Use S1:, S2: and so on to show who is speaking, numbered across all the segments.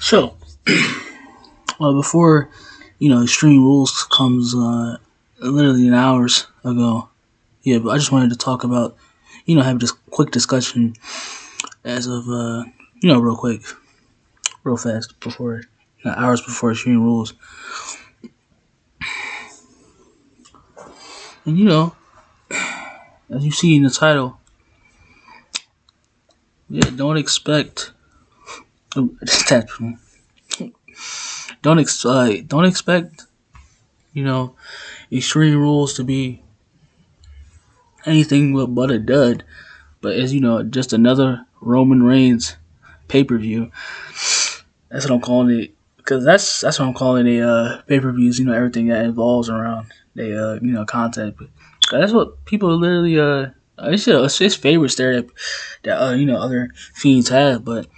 S1: So, before Extreme Rules comes literally an hours ago. Yeah, but I just wanted to talk about have just quick discussion as of real quick, real fast before hours before Extreme Rules, and as you see in the title, yeah, don't expect. Don't expect you know Extreme Rules to be anything but a dud. But as you know, just another Roman Reigns pay per view. That's what I'm calling it because that's what I'm calling a pay per views. Everything that involves around the content. But that's what people literally it's his favorites there that other fiends have. But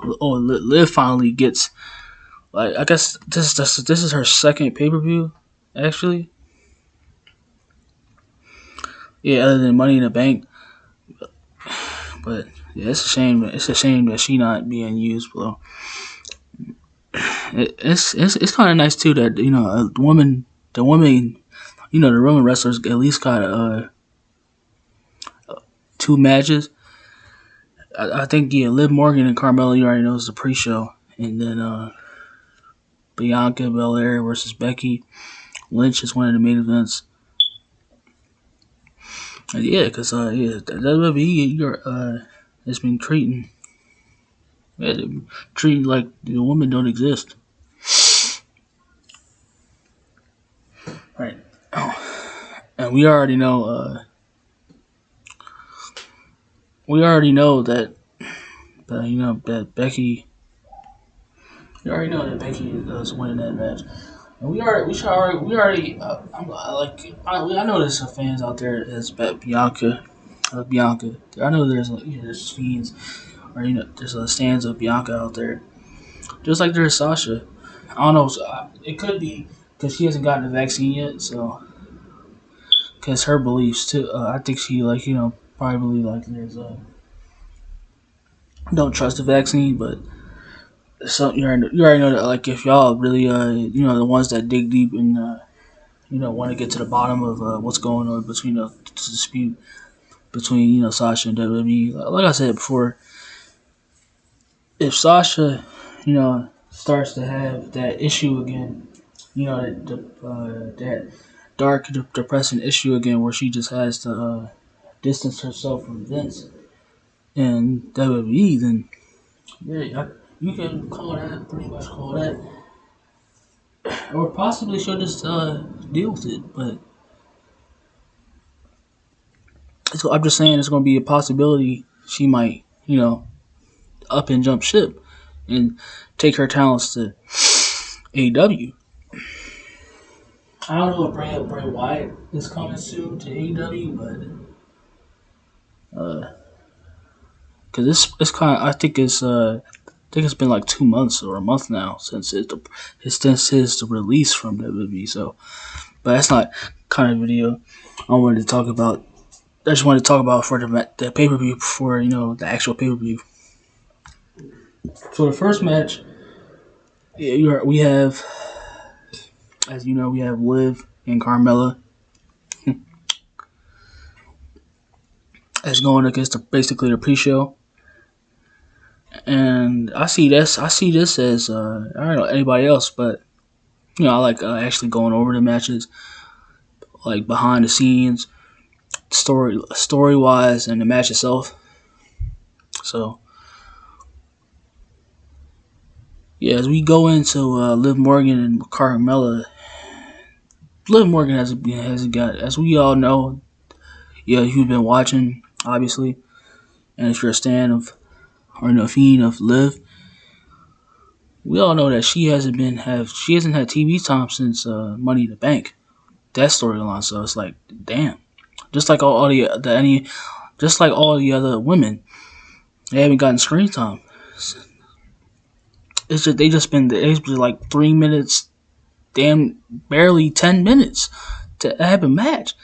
S1: Liv finally gets like I guess this is her second pay per view actually. Yeah, other than Money in the Bank. But yeah, it's a shame. It's a shame that she not being used. Bro. It's kind of nice too that the woman, the Roman wrestlers at least got two matches. I think Liv Morgan and Carmella, you already know, is the pre-show, and then Bianca Belair versus Becky Lynch is one of the main events. And yeah, because the WWE has been treating like the women don't exist. Right. And we already know that Becky. We already know that Becky is winning that match. And we already. I know there's some fans out there that's bet Bianca. I know there's fiends or there's stands of Bianca out there, just like there's Sasha. I don't know. It could be because she hasn't gotten the vaccine yet, so because her beliefs too. I think she probably there's don't trust the vaccine, but so you already know that if y'all really the ones that dig deep and want to get to the bottom of what's going on between the dispute between Sasha and WWE. Like I said before, if Sasha starts to have that issue again, that dark depressing issue again where she just has to distance herself from Vince and WWE, then yeah, you can call that pretty much call that, or possibly she'll just deal with it. But I'm just saying it's going to be a possibility she might up and jump ship and take her talents to AEW. I don't know if Bray Wyatt is coming soon to AEW, but because it's kind of I think it's been like 2 months or a month now since his release from WWE. So, but that's not kind of video I wanted to talk about. I just wanted to talk about for the pay per view before the actual pay per view. So the first match, we have, as you know, we have Liv and Carmella as going against basically the pre-show. And I see this as I don't know anybody else, but I like actually going over the matches, like behind the scenes, story wise, and the match itself. So yeah, as we go into Liv Morgan and Carmella, Liv Morgan hasn't got, as we all know. Yeah, you've been watching obviously, and if you're a stan of or a fiend of Liv, we all know that she hasn't had TV time since Money in the Bank. That storyline, so it's like, damn. Just like just like all the other women, they haven't gotten screen time. It's just they've been like 3 minutes, damn, barely 10 minutes to have a match.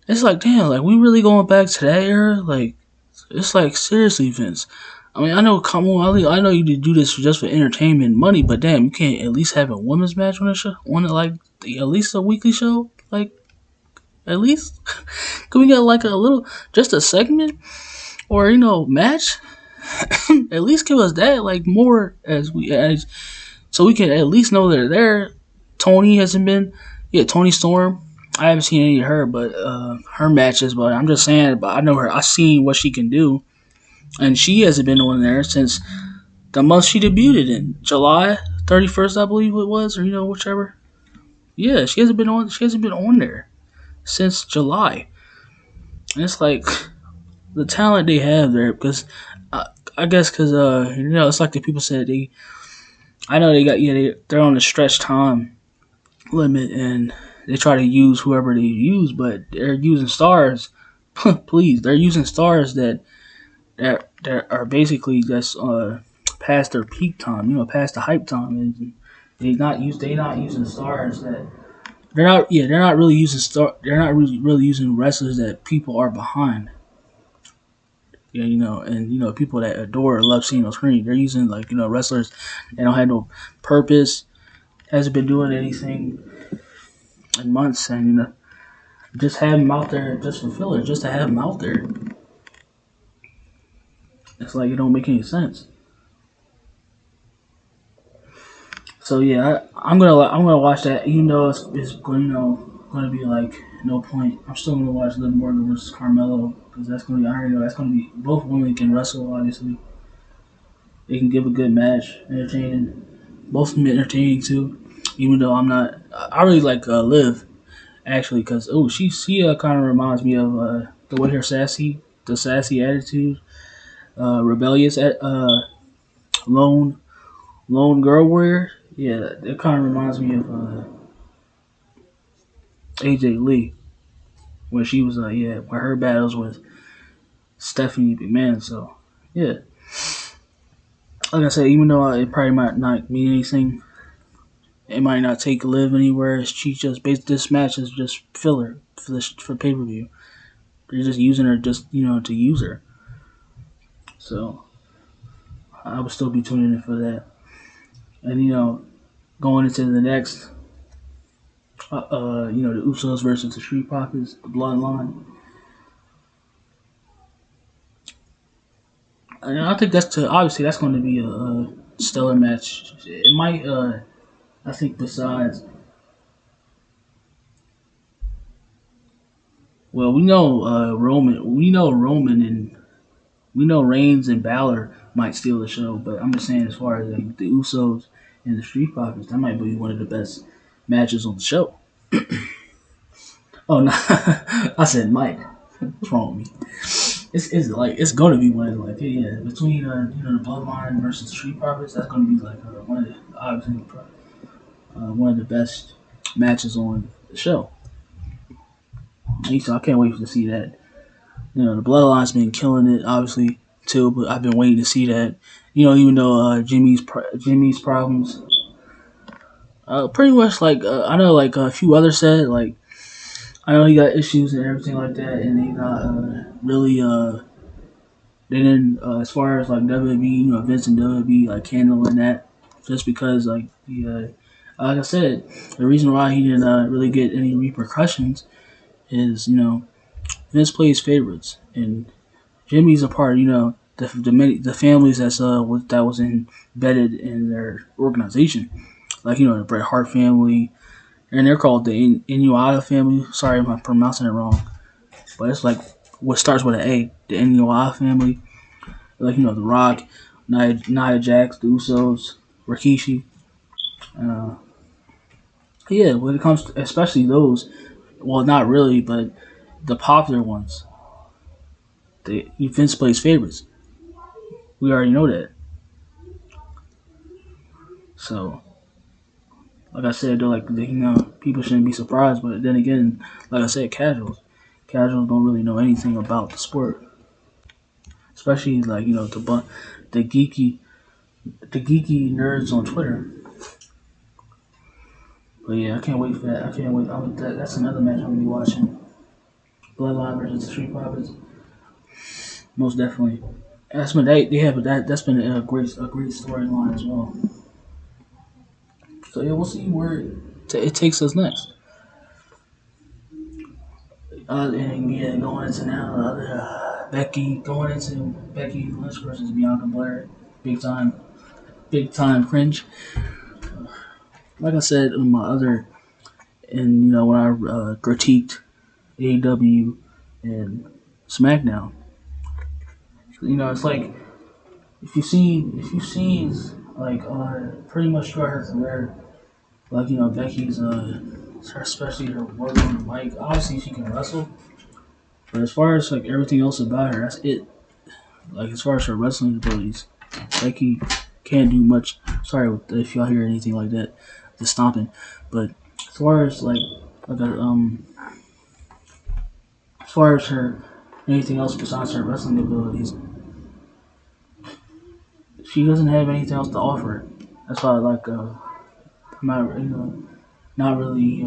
S1: It's like, damn, like we really going back to that era? Like, it's like seriously, Vince. I mean, I know, come on, I know you do this just for entertainment, and money, but damn, you can't at least have a women's match on a show, on like at least a weekly show, like at least. Can we get like a little, just a segment or match? At least give us that, like more as so we can at least know they're there. Tony hasn't been, yeah, Tony Storm. I haven't seen any of her, but her matches. But I'm just saying, but I know her. I've seen what she can do, and she hasn't been on there since the month she debuted in July 31st, I believe it was, or whichever. Yeah, she hasn't been on. She hasn't been on there since July, and it's like the talent they have there because. I guess because it's like the people said they. I know they got they're on a stretch time limit and they try to use whoever they use, but they're using stars. Please, they're using stars that are basically just past their peak time, past the hype time, and they not using stars that they're not really using they're not really using wrestlers that people are behind. Yeah, and people that adore or love seeing on screen. They're using like wrestlers that don't have no purpose, hasn't been doing anything in months, and just have them out there just for filler, just to have them out there. It's like it don't make any sense. So yeah, I'm gonna watch that. Even though it's going to be like no point. I'm still gonna watch Liv Morgan versus Carmelo because that's gonna be I already know that's gonna be both women can wrestle. Obviously, they can give a good match, entertaining. Both of them entertaining too. Even though I'm not, I really like Liv actually because she kind of reminds me of the way the sassy attitude, rebellious lone lone girl warrior. Yeah, it kind of reminds me of AJ Lee when she was where her battles with Stephanie McMahon. So yeah, like I said, even though it probably might not mean anything, it might not take Liv anywhere. She just this match is just filler for pay per view. They're just using her just to use her. So I would still be tuning in for that. And going into the next, the Usos versus the Street Profits, the Bloodline. And I think obviously that's going to be a stellar match. It might, I think, besides, well, Roman and we know Reigns and Balor might steal the show, but I'm just saying as far as like, the Usos and the Street Profits, that might be one of the best matches on the show. Oh no, I said might. What's wrong with me? It's like it's gonna be one of like between the Bloodline versus the Street Profits. That's gonna be like one of the obviously one of the best matches on the show. So I can't wait to see that. The Bloodline's been killing it, obviously too, but I've been waiting to see that. Even though Jimmy's problems, pretty much like I know like a few others said like I know he got issues and everything like that, and they got really they didn't as far as like WWE, Vince and WWE like handling that just because like I said, the reason why he didn't really get any repercussions is Vince plays favorites and Jimmy's a part the families that was embedded in their organization like the Bret Hart family and they're called the Inuada family. Sorry if I'm pronouncing it wrong, but it's like what starts with an A, the Inuada family. Like The Rock, Nia Jax, the Usos, Rikishi. Uh, yeah, when it comes to especially those, well, not really, but the popular ones, the Vince plays favorites. We already know that. So, like I said, they're like people shouldn't be surprised, but then again, like I said, casuals don't really know anything about the sport, especially like the geeky the geeky nerds on Twitter. But yeah, I can't wait for that. I can't wait. That's another match I'm gonna be watching. Bloodline versus the Street Profits. Most definitely. they have that's been a great storyline as well. So yeah, we'll see where it takes us next. And yeah, going into now going into Becky Lynch versus Bianca Blair, big time, big time cringe. Like I said in my other, and when I critiqued AEW and SmackDown, it's like if you've seen like pretty much throughout her career, like Becky's especially her work on the mic. Obviously, she can wrestle, but as far as like everything else about her, that's it. Like as far as her wrestling abilities, Becky can't do much. Sorry if y'all hear anything like that, the stomping. But as far as like a, as far as her anything else besides her wrestling abilities, she doesn't have anything else to offer. That's why I like not really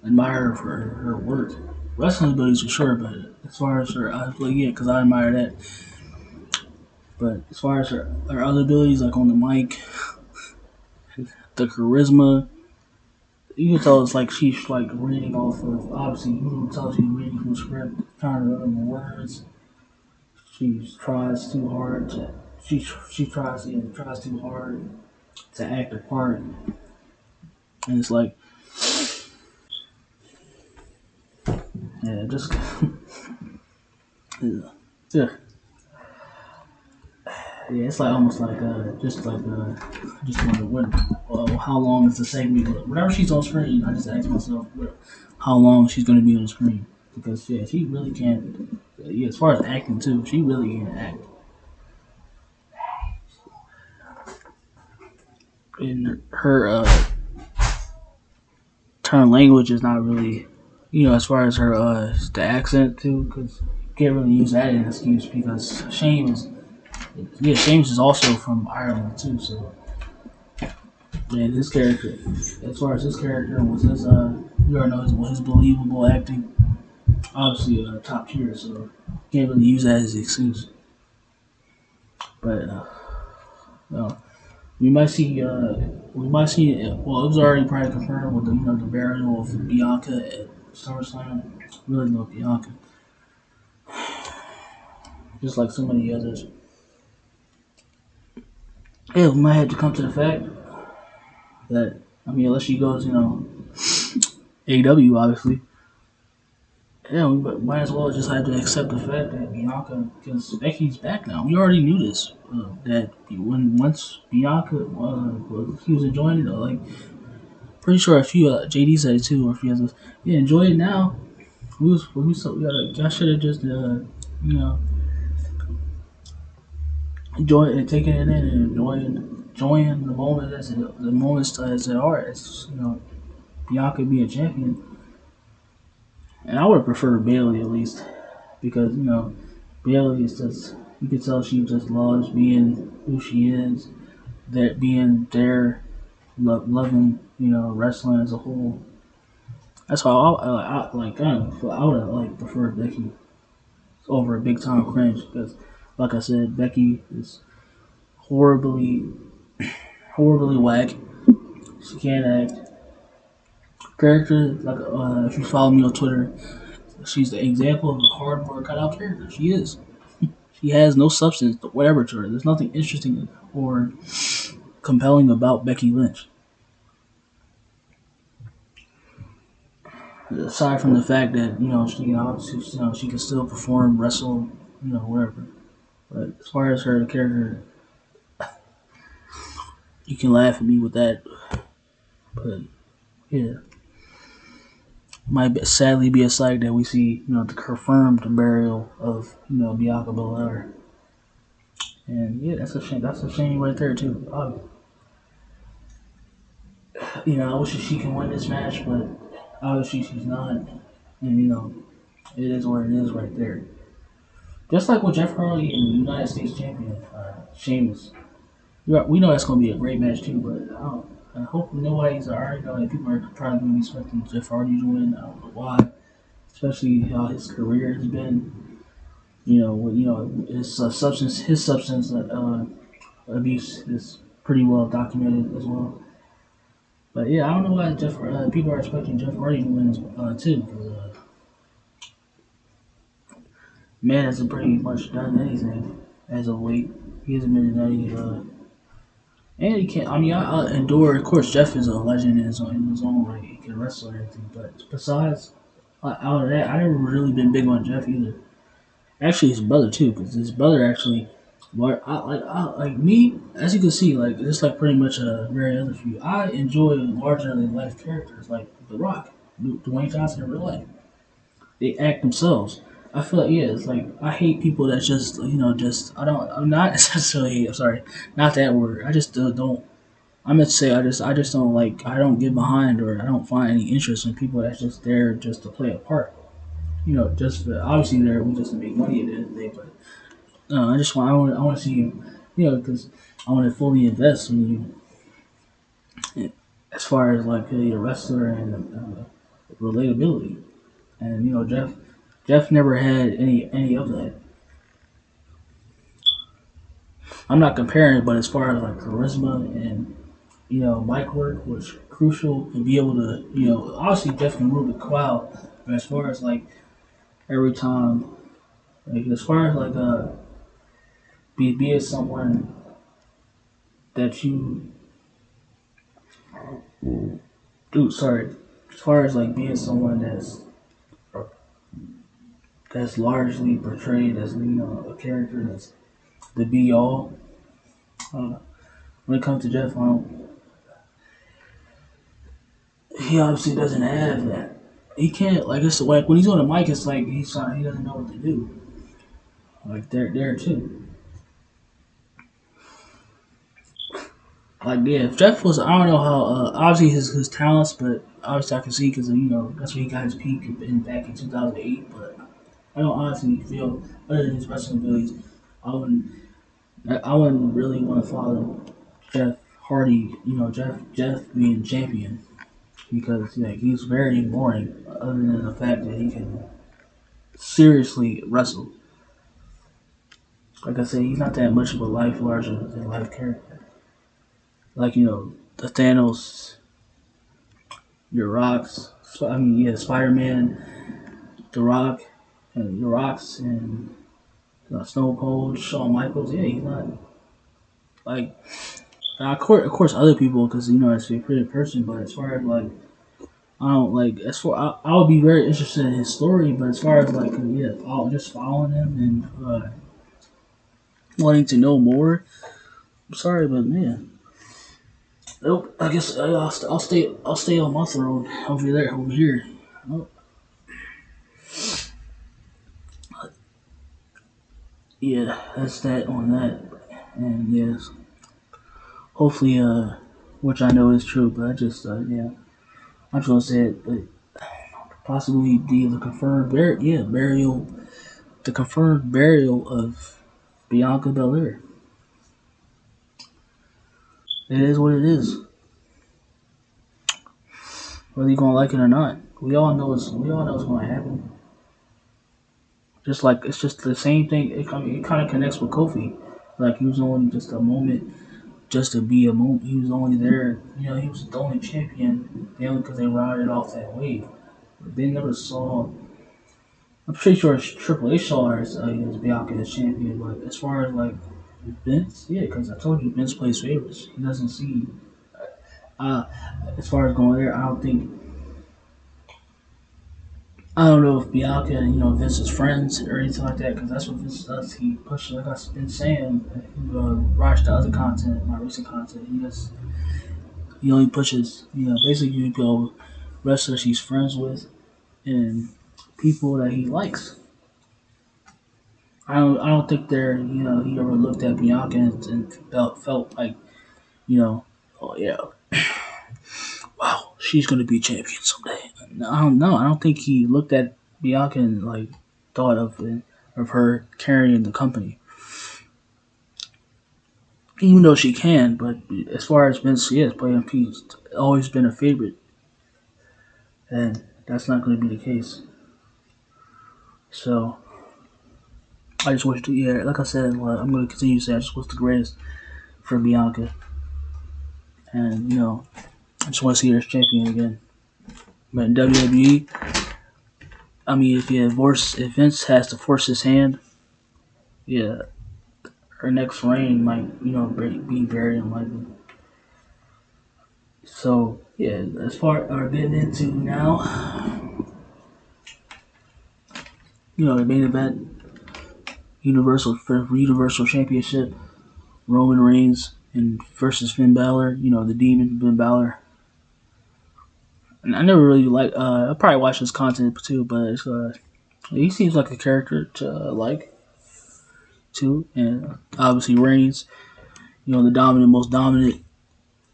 S1: admire her for her work. Wrestling abilities for sure, but as far as her, I like yeah, because I admire that. But as far as her other abilities, like on the mic, the charisma, you can tell it's like she's like reading off of. Obviously, you can tell she's reading from the script, trying to remember words. She tries too hard to. She tries too hard to act a part, and it's like yeah, just yeah. Yeah, yeah, it's like almost like just wonder how long is the segment? Whenever she's on screen, I just ask myself how long she's going to be on screen because yeah, she really can't. Yeah, as far as acting too, she really can't act. And her turn language is not really, as far as her the accent too, because you can't really use that as an excuse because Shames is also from Ireland too, so. And his character, as far as his character was you already know his believable acting, obviously top tier, so can't really use that as an excuse. But no, well, it was already probably confirmed with the burial of Bianca at SummerSlam. Really love Bianca, just like so many others. Yeah, we might have to come to the fact that unless she goes, AW obviously. Yeah, we might as well just have to accept the fact that Bianca, because Becky's back now. We already knew this. That once Bianca he was enjoying it, like pretty sure a few JD said it too, or a few others. Yeah, enjoy it now. We so y'all should have just you know enjoy it, taking it in and enjoying the moment the moments as they are. It's Bianca being champion, and I would prefer Bailey at least because Bailey is just you can tell she just loves being who she is, that being there, loving wrestling as a whole. That's how I would have preferred Becky over a big time cringe because, like I said, Becky is horribly horribly whack. She can't act. Character like if you follow me on Twitter, she's the example of a cardboard cutout character. She is. She has no substance whatever to her. There's nothing interesting or compelling about Becky Lynch. Aside from the fact that she can obviously she can still perform, wrestle, whatever. But as far as her character, you can laugh at me with that. But yeah, might sadly be a sight that we see the confirmed burial of Bianca Belair. And yeah, that's a shame. That's a shame right there too. I wish she can win this match, but obviously she's not. And it is what it is right there. Just like with Jeff Hardy and the United States Champion, Sheamus. We know that's going to be a great match too, but I hope nobody's already know that people are probably going to be expecting Jeff Hardy to win. I don't know why, especially how his career has been. His substance abuse is pretty well documented as well. But yeah, I don't know why people are expecting Jeff Hardy to win too. 'Cause, man hasn't pretty much done anything as of late. He hasn't been in any. And he can't. I mean, I endure. Of course, Jeff is a legend in his own right. He can wrestle and everything. But besides, out of that, I never really been big on Jeff either. Actually, his brother too, because his brother actually, like me, as you can see, like just like pretty much very other few. I enjoy larger than life characters like The Rock, Dwayne Johnson in real life. They act themselves. I feel like yeah, it's like I hate people that just just I'm not necessarily I'm sorry, not that word. I just don't. I meant to say I just don't like I don't get behind or I don't find any interest in people that's just there just to play a part. Just obviously they're just to make money at the end of the day, but I want to see you, because I want to fully invest in you as far as like a wrestler and relatability. And Jeff never had any of that. I'm not comparing it, but as far as like charisma and mic work was crucial to be able to obviously Jeff can move the crowd, but as far as like every time like as far as like be as someone that you do sorry as far as like being someone that's largely portrayed as a character that's the be all. When it comes to Jeff, he obviously doesn't have that. He can't like it's like when he's on the mic, it's like he doesn't know what to do. Like there too. Like yeah, if Jeff was I don't know how obviously his talents, but obviously I can see because that's when he got his peak back in 2008. But I don't honestly feel other than his wrestling abilities, I wouldn't I wouldn't really want to follow Jeff Hardy. Jeff being champion because like he's very boring. Other than the fact that he can seriously wrestle. Like I said, he's not that much of a larger than life character. Like the Thanos, your Rocks. I mean, yeah, Spider Man, the Rock, and the Rocks, and Stone Cold, Shawn Michaels. Yeah, he's not like of course other people because it's a pretty person. But as far as like I don't like as far I would be very interested in his story. But as far as like yeah, just following him and wanting to know more. I'm sorry, but man. Nope. I guess I'll stay. I'll stay on my throne over there, over here. Oh, yeah, that's that on that. And yes, hopefully, which I know is true, but I just, yeah, I'm just gonna say it, but possibly the confirmed burial, the confirmed burial of Bianca Belair. It is what it is, whether you gonna like it or not. We all know it's gonna happen. Just like it's just the same thing. It kind of connects with Kofi. Like he was only just a moment just to be a moment. He was only there. He was the only champion. They only because they rided off that wave. They never saw. I'm pretty sure Triple H saw her as Bianca as champion, but as far as like Vince, yeah, because I told you Vince plays favorites. He doesn't see. Uh, as far as going there, I don't think. I don't know if Bianca and Vince is friends or anything like that because that's what Vince does. He pushes, like I've been saying, watch the other content, my recent content. He only pushes, basically people wrestlers he's friends with and people that he likes. I don't think he ever looked at Bianca and felt like you know oh yeah wow she's gonna be champion someday. No, I don't know. I don't think he looked at Bianca and like thought of her carrying the company, even though she can. But as far as Vince, yes, playing he's always been a favorite, and that's not going to be the case. So I just wish, yeah, like I said, I'm going to continue to say, I just wish the greatest for Bianca, and I just want to see her as champion again. But in WWE, I mean, if Vince has to force his hand, yeah, her next reign might, be very unlikely. So yeah, as far as getting into now, the main event, Universal Championship, Roman Reigns and versus Finn Balor. The Demon Finn Balor. And I never really I probably watch his content too, but he seems like a character to like too, and obviously Reigns. The most dominant,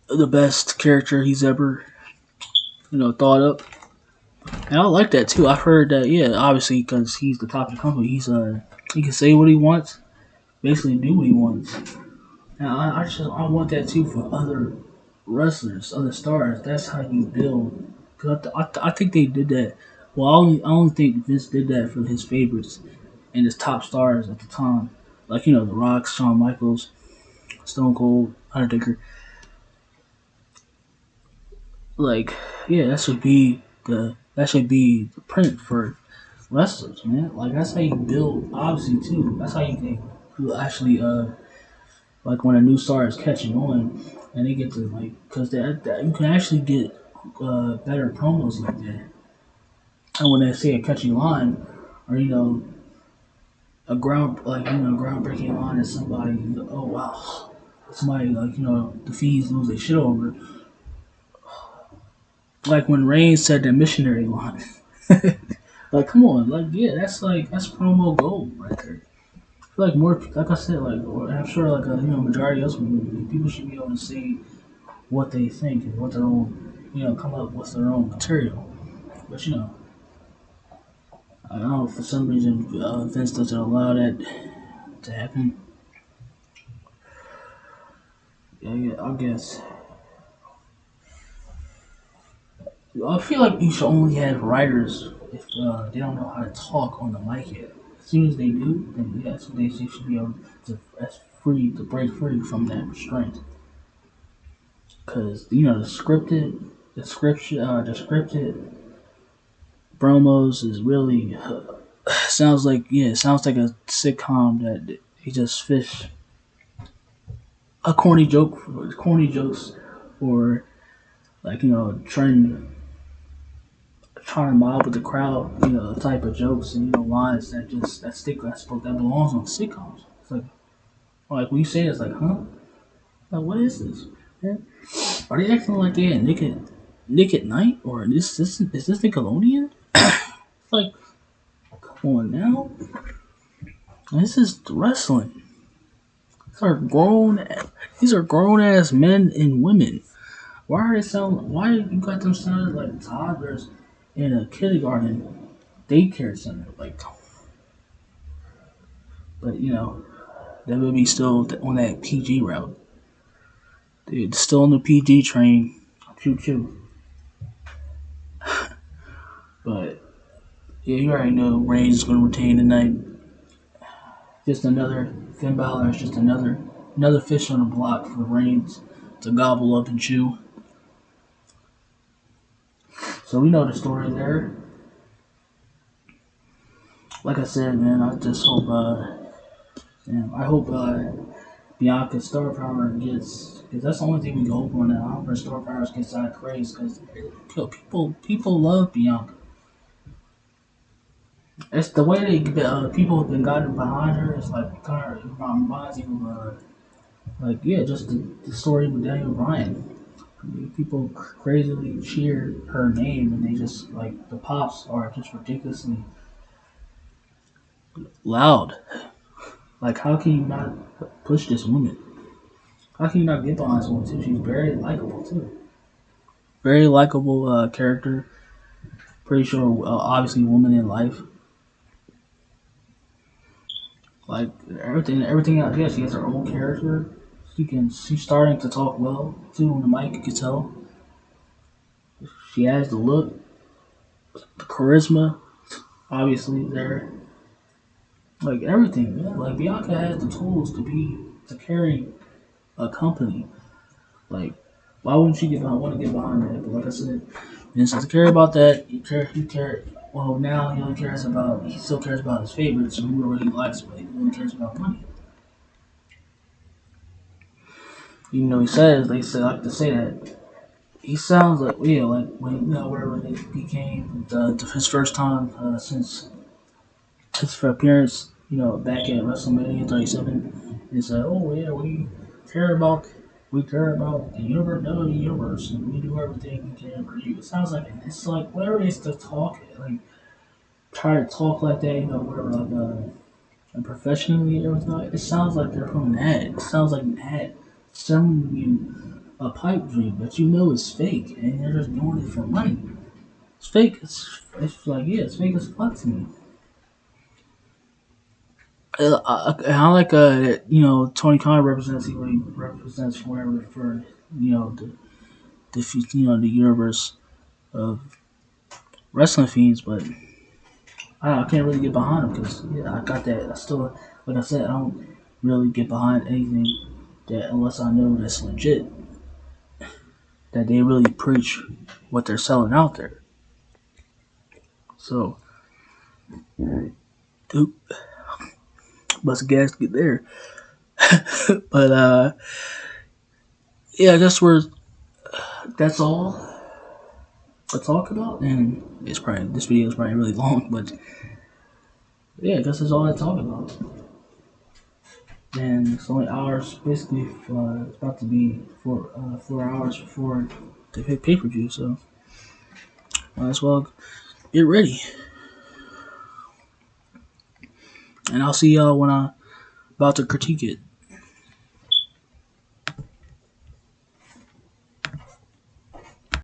S1: the best character he's ever thought up. And I like that too. I've heard that, yeah, obviously because he's the top of the company, he can say what he wants, basically do what he wants. And I want that too for other wrestlers, other stars. That's how you build. Cause I think they did that. Well, I only think Vince did that for his favorites and his top stars at the time, like The Rock, Shawn Michaels, Stone Cold, Undertaker. Like, yeah, that should be the print for wrestlers, man. Like that's how you build. Obviously, too. That's how you actually like when a new star is catching on, and they get to because that you can actually get better promos like that. And when they say a catchy line, or groundbreaking line is somebody, oh wow, somebody the fees lose their shit over. Like when Reigns said the missionary line. Like, come on, that's promo gold right there. I feel like more, like I said, I'm sure majority of us people should be able to say what they think and what their own, come up with their own material. But I don't know, for some reason Vince doesn't allow that to happen. Yeah, I guess. I feel like you should only have writers if they don't know how to talk on the mic yet. As soon as they do, then yeah, so they should be able to break free from that restraint. Because the scripted promos is really sounds like a sitcom that he just fish a corny jokes, or trying to mob with the crowd, type of jokes and lines that stick that belongs on sitcoms. It's like when you say it, it's like, huh? Like, what is this? Yeah. Are they acting like they at Nick at Night, or is this Nickelodeon? It's like, come on now, this is wrestling. These are grown, these are grown ass men and women. Why you got them sounding like toddlers in a kindergarten daycare center? Like, but that would be still on that PG route. Dude, still on the PG train. Choo choo. But yeah, you already know Reigns is going to retain tonight. Just another Finn Balor is just another fish on the block for Reigns to gobble up and chew. So we know the story there. Like I said, man, I just hope. I hope Bianca's star power gets, because that's the only thing we can hope on now. I hope her star power gets out of craze, because people love Bianca. It's the way people have been gotten behind her. It's like kind of reminds you of yeah, just the story with Daniel Bryan. I mean, people crazily cheer her name, and they just the pops are just ridiculously loud. Like, how can you not push this woman? How can you not get behind this woman too? She's very likable too. Very likable character. Pretty sure, obviously, woman in life. Like everything else. Yeah, she has her own character. She's starting to talk well too on the mic. You can tell she has the look, the charisma, obviously there. Like everything, man. Like Bianca has the tools to carry a company. Like, why wouldn't she want to get behind that? But like I said, he doesn't care about that. He care. Well, now he still cares about his favorites and who he likes, but he only cares about money. Even though they said I like to say that he sounds like yeah, like when wherever they became his first time since his appearance, back at WrestleMania 37. He said, "Oh yeah, care about we care about the universe, and we do everything we can for you." It sounds like it's like whatever it's to talk, like try to talk like that, whatever, like and professionally or everything. It sounds like they're from an ad. It sounds like an ad selling you a pipe dream, but it's fake, and they're just doing it for money. It's fake. It's like yeah, it's fake as fuck to me. I like that Tony Khan represents he represents whatever for the universe of wrestling fiends, but I can't really get behind him because yeah, I got that. I still, like I said, I don't really get behind anything that unless I know that's legit, that they really preach what they're selling out there. So, dude, must gas get there. But yeah, I guess that's all to talk about, and this video is probably really long, but yeah, I guess that's all I talk about. And it's only hours, basically. It's about to be 4 hours before the pay per view, so might as well get ready. And I'll see y'all when I'm about to critique it.